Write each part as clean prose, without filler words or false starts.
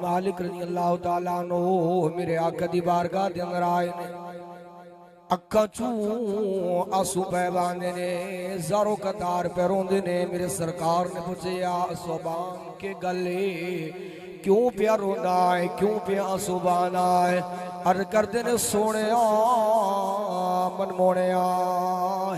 مالک رضی اللہ تعالیٰ عنہ میرے آقا دی بارگاہ دے اندر آئے نے اکھا چوں آسو پہ باندے نے زارو قطار پہ روندے نے میرے سرکار نے پوچھے یا صوبان کے گلے کیوں پیا روندا ہے کیوں پیا آسو بانا ہے عرض کردے نے سونے من مونے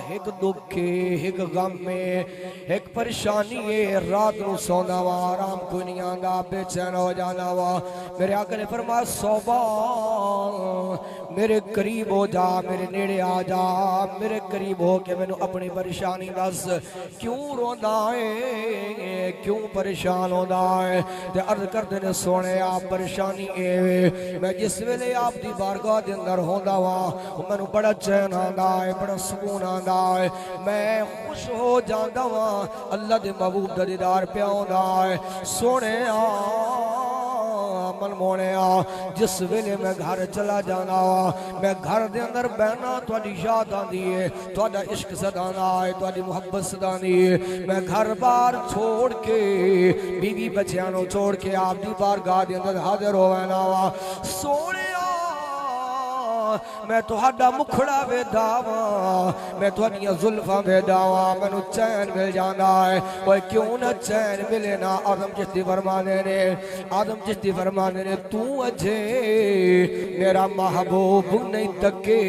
ایک دکھے ایک غم میں ایک پریشانی ہے رات نو سوندا وا آرام کوئی نہیں آندا بے چین ہو جانا وا میرے آقا نے فرمایا صوبان میرے قریب ہو جا میرے نیڑے آ جا میرے قریب ہو کے میں نے اپنی پریشانی دس کیوں روندا ہے کیوں پریشان ہوندا ہے تے عرض کردے نے سونے آپ پریشانی اے میں جس ویلے آپ دی بارگاہ دے اندر ہوندا وا میں نے بڑا چین آندا ہے بڑا سکون آندا ہے میں خوش ہو جاندا وا اللہ دے محبوب دا دیدار پیا ہوندا ہے سونے من مونے جس ویلے میں گھر چلا جانا میں گھر دے اندر بہنا تواڈی یاد آندی ہے تواڈا عشق صدانا ہے تواڈی محبت صدانی ہے میں گھر بار چھوڑ کے بیوی بچیاں نو چھوڑ کے آپ دی بارگاہ دے اندر حاضر ہونا وا سونے میں تہاڈا مکھڑا ویدا وا میں تہاڈیاں زلفاں ویدا وا مینوں چین مل جاندا ہے اوے کیوں نہ چین ملے نا آدم چشتی فرمانے نے آدم چشتی فرمانے نے تو اجے میرا محبوب نہیں تکے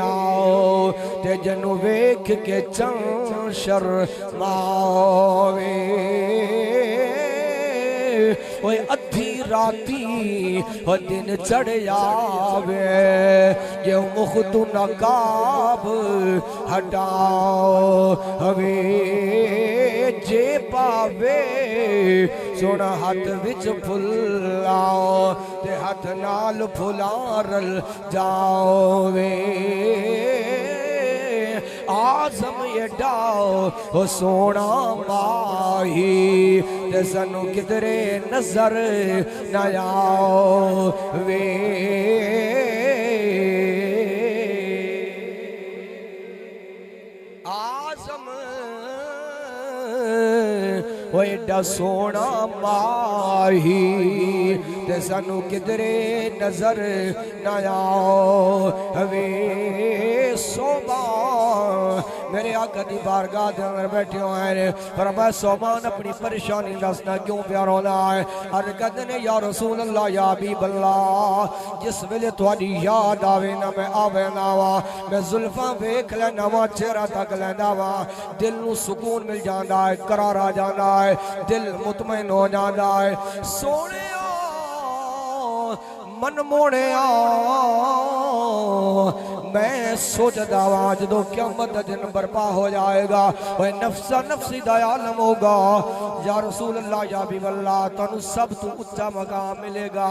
آؤ تے جنو ویکھ کے چن شرماوے اوے ادھی راتی و دن چڑھ جاوے یہ مخت نقاب ہٹاؤ ہوے جے پاوے سونا ہاتھ وچ پھلاؤ تے ہاتھ نال پھلارل جاوے آزم یہ ڈاؤ سونا ماہی تے سنو کدرے نظر نہ آؤ وے آزم وہ ایڈا سونا ماہی تے سنو کدرے نظر نہ آؤ وے صوبان میرے آقا دی بارگاہ دے اندر بیٹھے ہوئے ہیں فرمایا صوبان اپنی پریشانی دسنا کیوں پیار ہونا ہے عرض کردے نے یا رسول اللہ یا حبیب اللہ جس ویلے تہاڈی یاد آوے نا میں آوے نا وا میں زلفاں ویکھ لینا وا چہرہ تک لینا وا دل نو سکون مل جاندا ہے قرار آ جاندا ہے دل مطمئن ہو جاندا ہے سونے من موڑے میں سوچدا وا جدوں قیامت دا دن برپا ہو جائے گا وہ نفسا نفسی دا عالم ہوگا یا رسول اللہ یا حبیب اللہ تانوں سب تو اونچا مقام ملے گا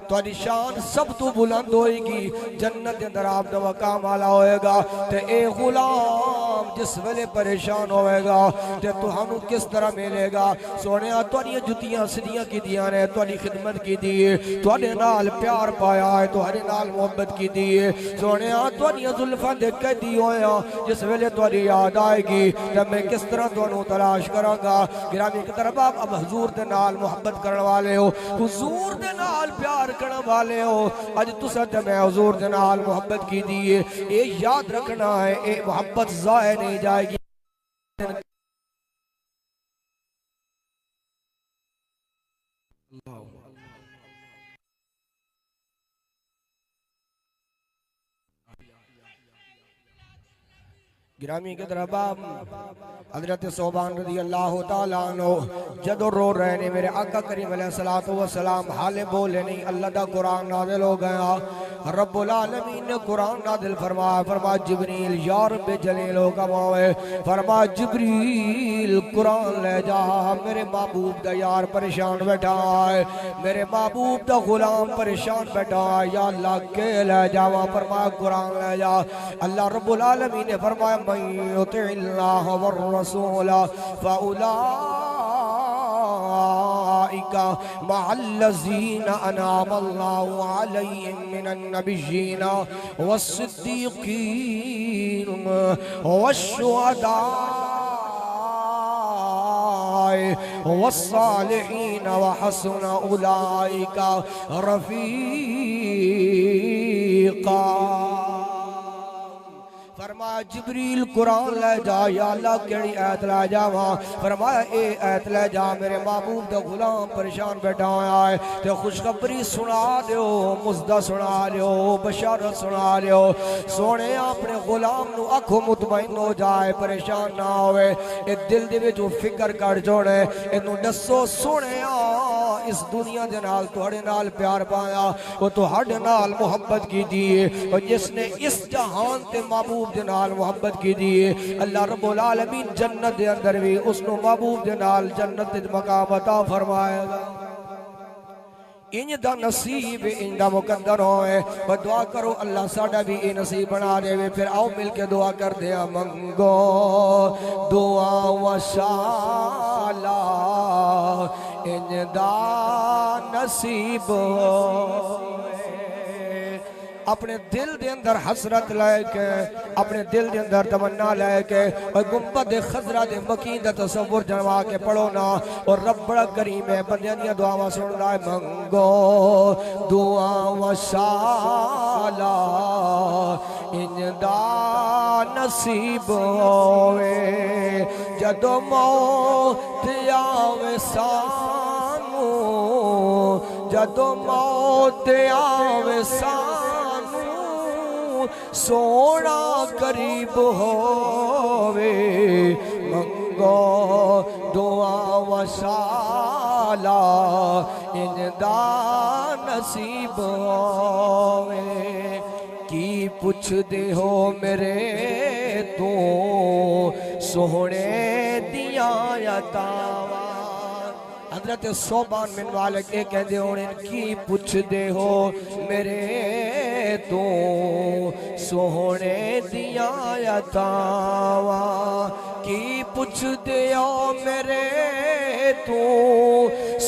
تہاڈی شان سب تو بلند ہوئے گی جنت دے اندر آپ دا مقام اعلی ہوئے گا تے اے غلام جس ویلے پریشان ہوئے گا تے تہانوں کس طرح ملے گا سونیا تہاڈیاں جُتیاں سدیاں کیتیاں نے تہاڈی خدمت کیتی ہے تہاڈے نال پیار پایا ہے تہاڈے نال محبت کیتی ہے سونیا تہاڈیاں زلفاں دیکھ کے دی ہویا جس ویلے تہاڈی یاد آئے گی تے میں کس طرح تہانوں تلاش کراں گا گرامی کی طرف آپ اب حضور دے نال محبت کرن والے ہو حضور دے نال پیار کرن والے ہو اج تساں تے میں حضور دے نال محبت کی دی ہے اے یاد رکھنا ہے اے محبت ضائع نہیں جائے گی گرامی کے طرف حضرت صوبان رضی اللہ تعالیٰ عنہ جدو رو رہے نے میرے آقا کریم علیہ السلام حالے بولے نہیں اللہ دا قرآن نازل ہو گیا رب العالمین نے قرآن نازل فرمایا جبریل یا رب جلیل ہو گواوے فرمایا جبریل قرآن لے جا میرے محبوب دا یار پریشان بیٹھا ہے میرے محبوب دا غلام پریشان بیٹھا ہے یا اللہ کے لے جاوا فرمایا قرآن لے جا اللہ رب العالمین نے فرمایا من یطع اللہ والرسول فاولئک مع الذین انعم اللہ علیہم من النبیین والصدیقین والشہداء آئے والصالحین وحسن اولئک رفیقا۔ فرمایا جبریل قرآن لے جا، یا اللہ کیڑی آیت لے جاواں؟ فرمایا اے آیت لے جا، میرے محبوب دا غلام پریشان بیٹھا ہویا ہے تے خوشخبری سنا دیو، مزدہ سنا دیو، بشارت سنا دیو۔ سونے اپنے غلام نو اکھو مطمئن ہو جائے، پریشان نہ ہوئے، اے دل دے وچ فکر کر چھوڑے، اینو دسو سونے اس دنیا دے نال تہاڈے نال پیار پایا، وہ تہاڈے نال محبت کی دیئے، اور جس نے اس جہان تے محبوب دے نال محبت کی دیئے، اللہ رب العالمین جنت دے اندر بھی اس نو محبوب دے نال جنت دے مقام عطا فرمائے گا۔ انج دا نصیب انج دا مقدر ہوئے، اور دعا کرو اللہ ساڑھا بھی یہ نصیب بنا دے وے۔ پھر آؤ مل کے دعا کر دیا، منگو دعا و شالا انج دا نصیب ہوئے۔ اپنے دل دے اندر حسرت لے کے، اپنے دل دے اندر تمنا لے کے، اور گنبد خضرہ دے مکین دا تصور جنوا کے پڑھو نا، اور رب بڑا کریم ہے، بندیاں دیا دعاواں سن رہا ہے۔ منگو دعا و شالا انج دا نصیب ہوئے، جدو موت آوے سانو، جدو موت آوے سانو، سونا قریب ہووے۔ منگو دعا و شالا انج دا نصیب ہووے۔ کی پوچھ دے ہو میرے تو سونے دیاں عطاواں۔ حضرت صوبان بن مالک یہ کہندے ہونے، کی پوچھ دے ہو میرے تو سونے دیاں عطاواں، کی پوچھ دے ہو میرے تو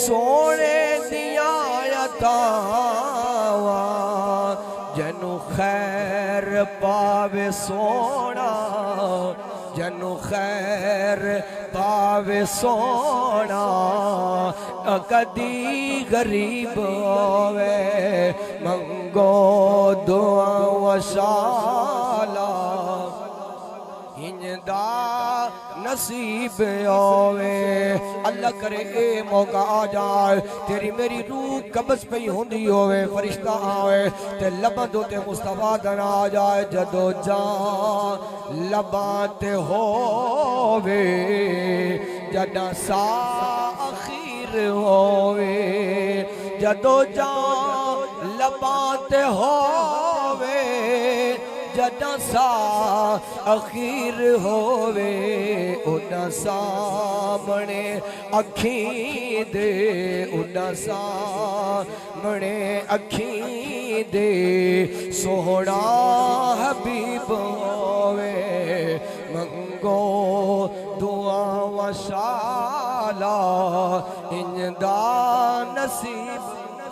سونے دیاں عطاواں، جنو خیر پاوے سونا، جنو خیر پاوے سونا، کدی غریب ہوئے۔ منگو دعا و شالا انج دا نصیب ہوئے۔ اللہ کرے اے موقع آ جائے، تیری میری روح قبض پہ ہوندی ہوئے، فرشتہ آئے تے لباں دو تے مصطفیٰ دن آ جائے، جدو جان لباں تے ہوئے، جدہ سا اخیر ہوئے، جدو جان لباں تے ہوئے، جدہ سا اخیر ہوئے، انہاں سامنے اکھیں دے، انہاں سامنے اکھیں دے، سوہنا حبیب ہوئے۔ منگو دعا و شالا انج دا نصیب